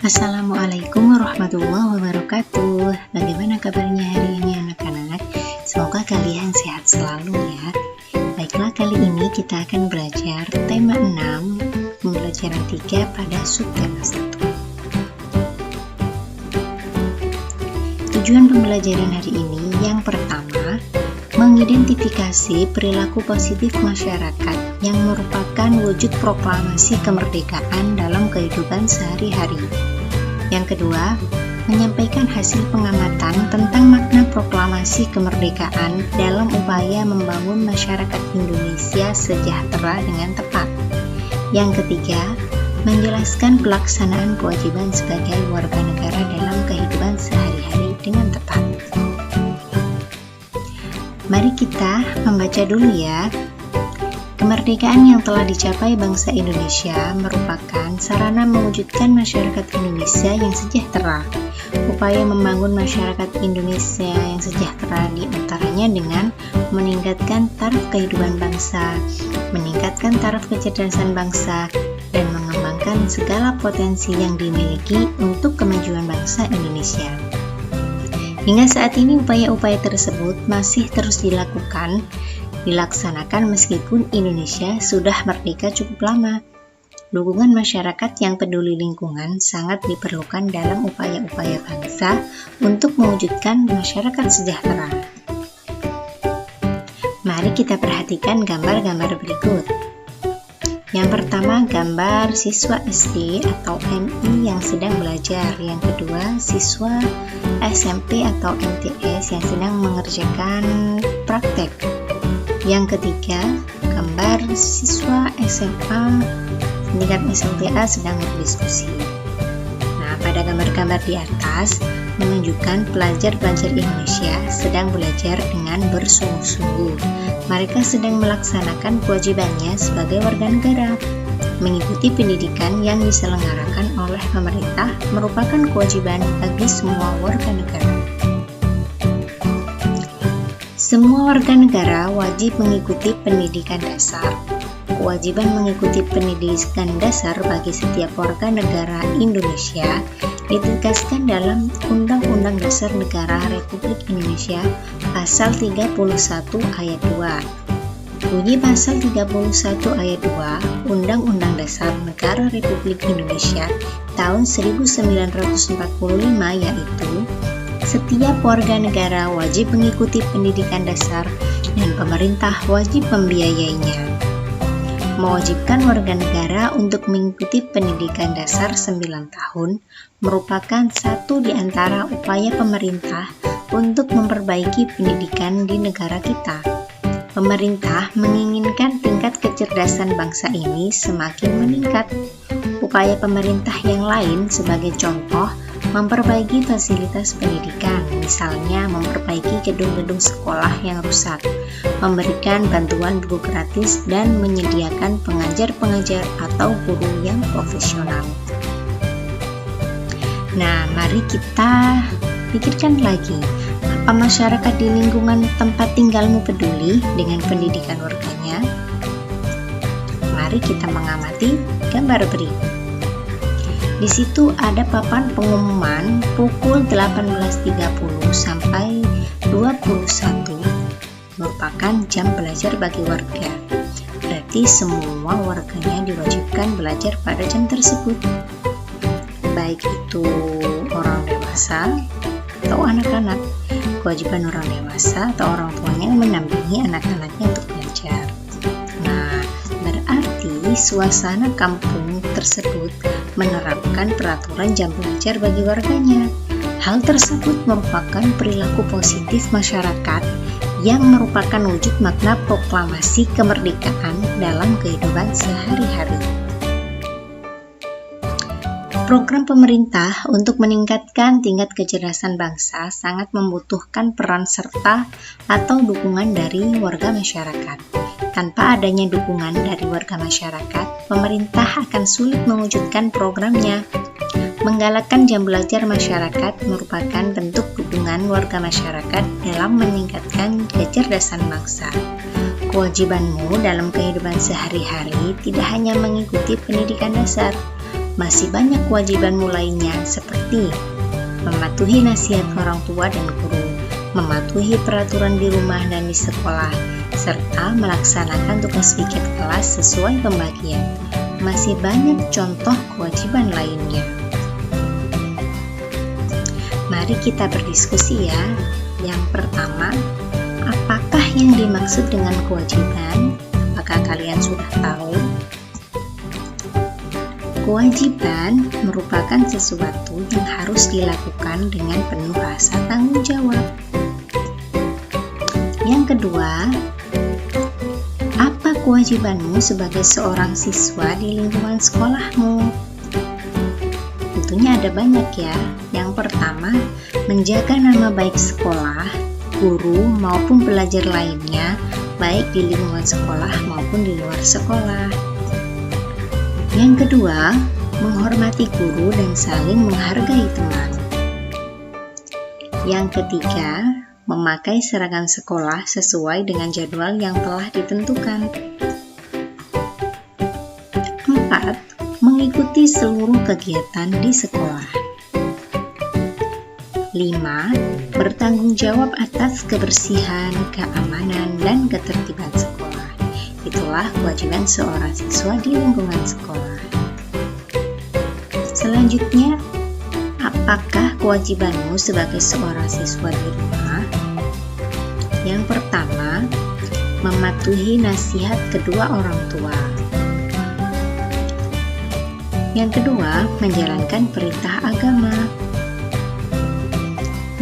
Assalamualaikum warahmatullahi wabarakatuh. Bagaimana kabarnya hari ini anak-anak? Semoga kalian sehat selalu ya. Baiklah, kali ini kita akan belajar tema 6 pembelajaran 3 pada subtema 1. Tujuan pembelajaran hari ini yang pertama, mengidentifikasi perilaku positif masyarakat yang merupakan wujud proklamasi kemerdekaan dalam kehidupan sehari-hari. Yang kedua, menyampaikan hasil pengamatan tentang makna proklamasi kemerdekaan dalam upaya membangun masyarakat Indonesia sejahtera dengan tepat. Yang ketiga, menjelaskan pelaksanaan kewajiban sebagai warga negara dalam kehidupan sehari-hari dengan tepat. Mari kita membaca dulu ya. Kemerdekaan yang telah dicapai bangsa Indonesia merupakan sarana mewujudkan masyarakat Indonesia yang sejahtera. Upaya membangun masyarakat Indonesia yang sejahtera diantaranya dengan meningkatkan taraf kehidupan bangsa, meningkatkan taraf kecerdasan bangsa, dan mengembangkan segala potensi yang dimiliki untuk kemajuan bangsa Indonesia. Hingga saat ini upaya-upaya tersebut masih terus dilaksanakan meskipun Indonesia sudah merdeka cukup lama. Dukungan masyarakat yang peduli lingkungan sangat diperlukan dalam upaya-upaya bangsa untuk mewujudkan masyarakat sejahtera. Mari kita perhatikan gambar-gambar berikut. Yang pertama, gambar siswa SD atau MI yang sedang belajar. Yang kedua, siswa SMP atau MTS yang sedang mengerjakan praktek. Yang ketiga, gambar siswa SMA tingkat SMPA sedang berdiskusi. Nah, pada gambar-gambar di atas menunjukkan pelajar-pelajar Indonesia sedang belajar dengan bersungguh-sungguh. Mereka sedang melaksanakan kewajibannya sebagai warga negara. Mengikuti pendidikan yang diselenggarakan oleh pemerintah merupakan kewajiban bagi semua warga negara. Semua warga negara wajib mengikuti pendidikan dasar. Kewajiban mengikuti pendidikan dasar bagi setiap warga negara Indonesia ditegaskan dalam Undang-Undang Dasar Negara Republik Indonesia Pasal 31 Ayat 2. Bunyi Pasal 31 Ayat 2 Undang-Undang Dasar Negara Republik Indonesia tahun 1945 yaitu setiap warga negara wajib mengikuti pendidikan dasar dan pemerintah wajib membiayainya. Mewajibkan warga negara untuk mengikuti pendidikan dasar 9 tahun merupakan satu di antara upaya pemerintah untuk memperbaiki pendidikan di negara kita. Pemerintah menginginkan tingkat kecerdasan bangsa ini semakin meningkat. Upaya pemerintah yang lain sebagai contoh memperbaiki fasilitas pendidikan, misalnya memperbaiki gedung-gedung sekolah yang rusak, memberikan bantuan buku gratis, dan menyediakan pengajar-pengajar atau guru yang profesional. Nah, mari kita pikirkan lagi, apa masyarakat di lingkungan tempat tinggalmu peduli dengan pendidikan warganya? Mari kita mengamati gambar berikut. Di situ ada papan pengumuman pukul 18.30 sampai 21 merupakan jam belajar bagi warga. Berarti semua warganya diwajibkan belajar pada jam tersebut. Baik itu orang dewasa atau anak-anak. Kewajiban orang dewasa atau orang tuanya mendampingi anak-anaknya untuk belajar. Nah, berarti suasana kampung tersebut menerapkan peraturan jam belajar bagi warganya. Hal tersebut merupakan perilaku positif masyarakat yang merupakan wujud makna proklamasi kemerdekaan dalam kehidupan sehari-hari. Program pemerintah untuk meningkatkan tingkat kecerdasan bangsa sangat membutuhkan peran serta atau dukungan dari warga masyarakat. Tanpa adanya dukungan dari warga masyarakat, pemerintah akan sulit mewujudkan programnya. Menggalakkan jam belajar masyarakat merupakan bentuk dukungan warga masyarakat dalam meningkatkan kecerdasan bangsa. Kewajibanmu dalam kehidupan sehari-hari tidak hanya mengikuti pendidikan dasar, masih banyak kewajibanmu lainnya seperti mematuhi nasihat orang tua dan guru, mematuhi peraturan di rumah dan di sekolah, serta melaksanakan tugas piket kelas sesuai pembagian. Masih banyak contoh kewajiban lainnya. Mari kita berdiskusi ya. Yang pertama, apakah yang dimaksud dengan kewajiban? Apakah kalian sudah tahu? Kewajiban merupakan sesuatu yang harus dilakukan dengan penuh rasa tanggung jawab. Yang kedua, apa kewajibanmu sebagai seorang siswa di lingkungan sekolahmu? Tentunya ada banyak ya. Yang pertama, menjaga nama baik sekolah, guru maupun pelajar lainnya, baik di lingkungan sekolah maupun di luar sekolah. Yang kedua, menghormati guru dan saling menghargai teman. Yang ketiga, memakai seragam sekolah sesuai dengan jadwal yang telah ditentukan. 4. Mengikuti seluruh kegiatan di sekolah. 5. Bertanggung jawab atas kebersihan, keamanan, dan ketertiban sekolah. Itulah kewajiban seorang siswa di lingkungan sekolah. Selanjutnya, apakah kewajibanmu sebagai seorang siswa di rumah? Yang pertama, mematuhi nasihat kedua orang tua. Yang kedua, menjalankan perintah agama.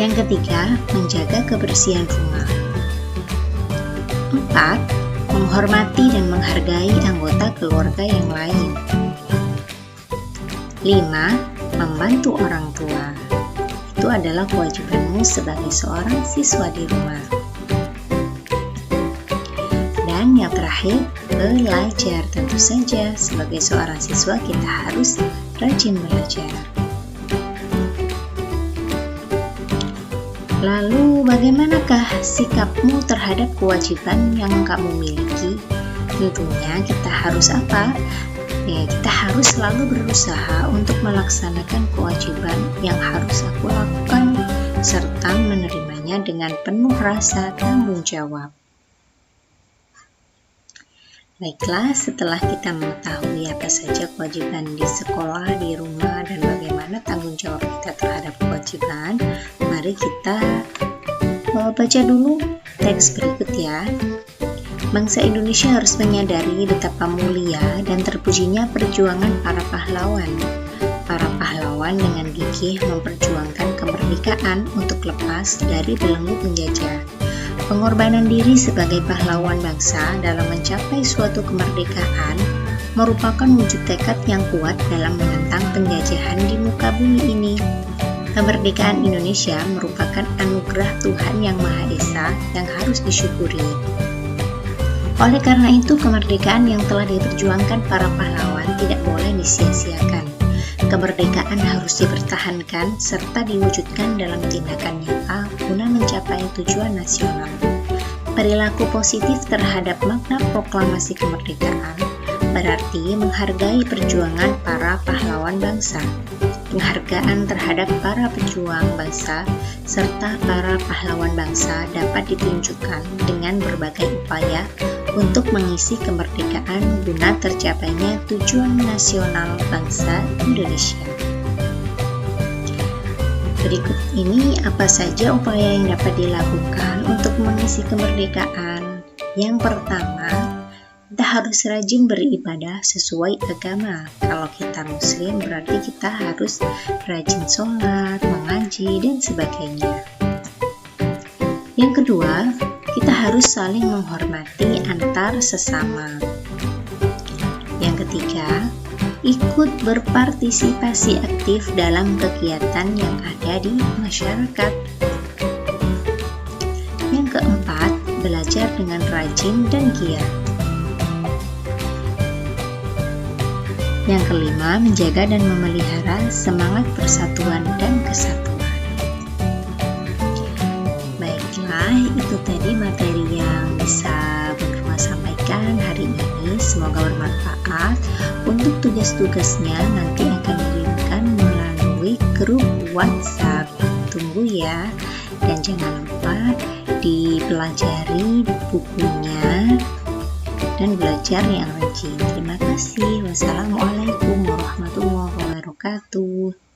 Yang ketiga, menjaga kebersihan rumah. 4. Menghormati dan menghargai anggota keluarga yang lain. 5. Membantu orang tua. Itu adalah kewajibanmu sebagai seorang siswa di rumah. Dan yang terakhir, belajar. Tentu saja, sebagai seorang siswa kita harus rajin belajar. Lalu, bagaimanakah sikapmu terhadap kewajiban yang kamu miliki? Tentunya kita harus apa? Ya, kita harus selalu berusaha untuk melaksanakan kewajiban yang harus aku lakukan, serta menerimanya dengan penuh rasa tanggung jawab. Baiklah, setelah kita mengetahui apa saja kewajiban di sekolah, di rumah, dan bagaimana tanggung jawab kita terhadap kewajiban, mari kita baca dulu teks berikut ya. Bangsa Indonesia harus menyadari betapa mulia dan terpujinya perjuangan para pahlawan. Para pahlawan dengan gigih memperjuangkan kemerdekaan untuk lepas dari belenggu penjajah. Pengorbanan diri sebagai pahlawan bangsa dalam mencapai suatu kemerdekaan merupakan wujud tekad yang kuat dalam menentang penjajahan di muka bumi ini. Kemerdekaan Indonesia merupakan anugerah Tuhan Yang Maha Esa yang harus disyukuri. Oleh karena itu, kemerdekaan yang telah diperjuangkan para pahlawan tidak boleh disia-siakan. Kemerdekaan harus dipertahankan serta diwujudkan dalam tindakan nyata guna mencapai tujuan nasional. Perilaku positif terhadap makna proklamasi kemerdekaan berarti menghargai perjuangan para pahlawan bangsa. Penghargaan terhadap para pejuang bangsa serta para pahlawan bangsa dapat ditunjukkan dengan berbagai upaya untuk mengisi kemerdekaan guna tercapainya tujuan nasional bangsa Indonesia. Berikut ini apa saja upaya yang dapat dilakukan untuk mengisi kemerdekaan. Yang pertama, kita harus rajin beribadah sesuai agama. Kalau kita muslim berarti kita harus rajin sholat, mengaji, dan sebagainya. Yang kedua, kita harus saling menghormati antar sesama. Yang ketiga, ikut berpartisipasi aktif dalam kegiatan yang ada di masyarakat. Yang keempat, belajar dengan rajin dan giat. Yang kelima, menjaga dan memelihara semangat persatuan dan kesatuan. Baiklah, itu tadi materi yang bisa Bunda sampaikan hari ini. Semoga bermanfaat. Untuk tugas-tugasnya nanti akan dikirimkan melalui grup WhatsApp. Tunggu ya. Dan jangan lupa dipelajari bukunya dan belajar yang rajin. Terima kasih. Wassalamualaikum warahmatullahi wabarakatuh.